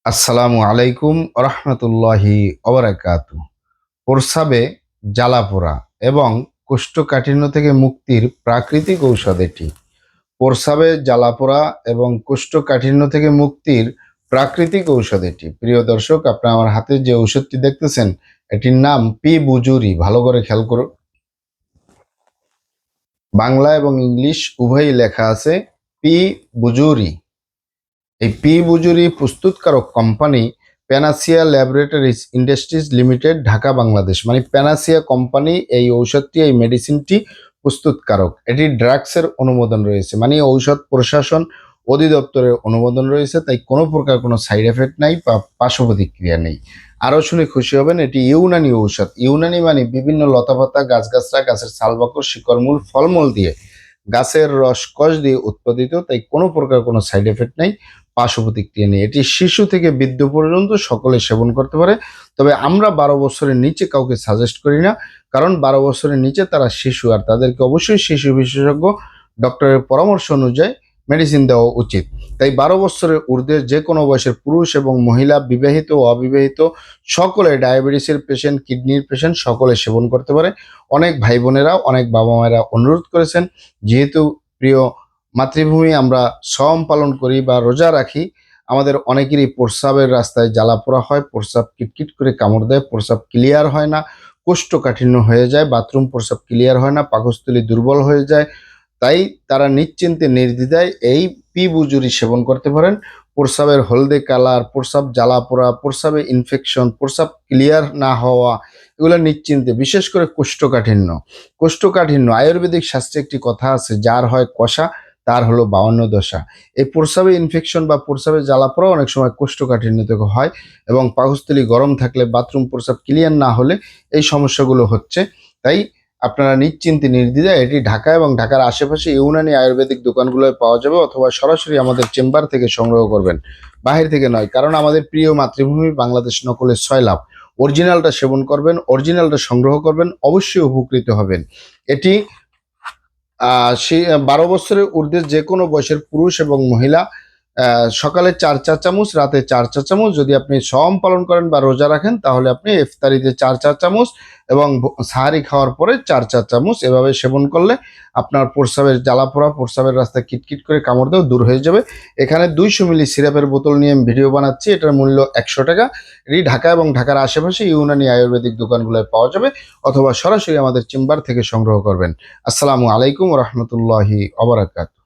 আসসালামু আলাইকুম রহমতুল্লাহি ওবারাকাতু। প্রস্রাবে জ্বালাপোড়া এবং কোষ্ঠকাঠিন্য থেকে মুক্তির প্রাকৃতিক ঔষধ এটি। প্রস্রাবে জ্বালাপোড়া এবং কোষ্ঠকাঠিন্য থেকে মুক্তির প্রাকৃতিক ঔষধ এটি। প্রিয় দর্শক, আপনারা আমার হাতে যে ঔষধটি দেখতেছেন, এটির নাম পি বুজুরি। ভালো করে খেয়াল করুন, বাংলা এবং ইংলিশ উভয়ই লেখা আছে পি বুজুরি। এই পি বুজুরি প্রস্তুতকারক company panacea laboratories industries limited, Dhaka, Bangladesh. মানে প্যানাসিয়া কোম্পানি এই ঔষধটি, এই মেডিসিনটি প্রস্তুতকারক। এটি ড্রাগসের অনুমোদন রয়েছে, মানে ঔষধ প্রশাসন অধিদপ্তরের অনুমোদন রয়েছে। তাই কোনো প্রকার কোনো সাইড এফেক্ট নাই বা পার্শ্ব প্রতিক্রিয়া নেই। আরও শুনে খুশি হবেন, এটি ইউনানি ঔষধ। ইউনানি মানে বিভিন্ন লতাপাতা, গাছগাছরা, গাছের ছালবাকড়, শিকড়মূল, ফলমূল দিয়ে, গাছের রসকস দিয়ে উৎপাদিত। তাই কোনো প্রকার কোনো সাইড এফেক্ট নেই, পার্শ্ব প্রতিক্রিয়া নেই। এটি শিশু থেকে বৃদ্ধ পর্যন্ত সকলে সেবন করতে পারে। তবে আমরা 12 বছরের নিচে কাউকে সাজেস্ট করি না, কারণ 12 বছরের নিচে তারা শিশু, আর তাদেরকে অবশ্যই শিশু বিশেষজ্ঞ ডক্টরের পরামর্শ অনুযায়ী মেডিসিন দেওয়া উচিত। তাই 12 বছরের ঊর্ধ্বে যে কোনো বয়সের পুরুষ এবং মহিলা, বিবাহিত ও অবিবাহিত, সকলে, ডায়াবেটিসের পেশেন্ট, কিডনির পেশেন্ট, সকলে সেবন করতে পারে। অনেক ভাই বোনেরা, অনেক বাবা মায়েরা অনুরোধ করেছেন, যেহেতু প্রিয় মাতৃভূমি আমরা সওম পালন করি বা রোজা রাখি, আমাদের অনেকেরই প্রস্রাবের রাস্তায় জ্বালাপোড়া হয়, প্রস্রাব কিটকিট করে কামড় দেয়, প্রস্রাব ক্লিয়ার হয় না, কোষ্ঠকাঠিন্য হয়ে যায়, বাথরুম প্রস্রাব ক্লিয়ার হয় না, পাকস্থলী দুর্বল হয়ে যায়। তাই তারা নিশ্চিন্তে নির্দ্বিধায় এই পি বুজুরি সেবন করতে পারেন। প্রস্রাবের হলদে কালার, প্রস্রাব জ্বালাপোড়া, প্রস্রাবে ইনফেকশন, প্রস্রাব ক্লিয়ার না হওয়া, এগুলো নিশ্চিন্তে। বিশেষ করে কোষ্ঠকাঠিন্য আয়ুর্বেদিক শাস্ত্রে একটি কথা আছে, যার হয় কষা তার হলো 52 দশা। এই প্রস্রাবে ইনফেকশন বা প্রস্রাবে জ্বালাপোড়া অনেক সময় কোষ্ঠকাঠিন্য থেকে হয়, এবং পাকস্থলী গরম থাকলে, বাথরুম প্রস্রাব ক্লিয়ার না হলে এই সমস্যাগুলো হচ্ছে। তাই আপনারা নিশ্চিন্তে নির্দ্বিধায় এটি ঢাকা এবং ঢাকার আশেপাশে ইউনানি আয়ুর্বেদিক দোকানগুলোয় পাওয়া যাবে, অথবা সরাসরি আমাদের চেম্বার থেকে সংগ্রহ করবেন, বাহির থেকে নয়। কারণ আমাদের প্রিয় মাতৃভূমি বাংলাদেশ, নকলের 6 লাভ। অরিজিনালটা সেবন করবেন, অরিজিনালটা সংগ্রহ করবেন, অবশ্যই উপকৃত হবেন। এটি সে 12 বছরের ঊর্ধ্বে যে কোনো বয়সের পুরুষ এবং মহিলা সকালে 4 চা চামচ, রাতে 4 চা চামচ, যদি আপনি সওম পালন করেন বা রোজা রাখেন, তাহলে আপনি ইফতারিতে 4 চা চামচ এবং সাহারি খাওয়ার পরে 4 চা চামচ এভাবে সেবন করলে আপনার প্রস্রাবের জ্বালাপোড়া, প্রস্রাবের রাস্তায় কিটকিট করে কামড় দেওয়া দূর হয়ে যাবে। এখানে 200 মিলি সিরাপের বোতল নিয়ে আমি ভিডিও বানাচ্ছি, এটার মূল্য 100 টাকা। এটি ঢাকা এবং ঢাকার আশেপাশে ইউনানি আয়ুর্বেদিক দোকানগুলোয় পাওয়া যাবে, অথবা সরাসরি আমাদের চেম্বার থেকে সংগ্রহ করবেন। আসসালামু আলাইকুম রহমতুল্লাহি ওবারাকাতুহু।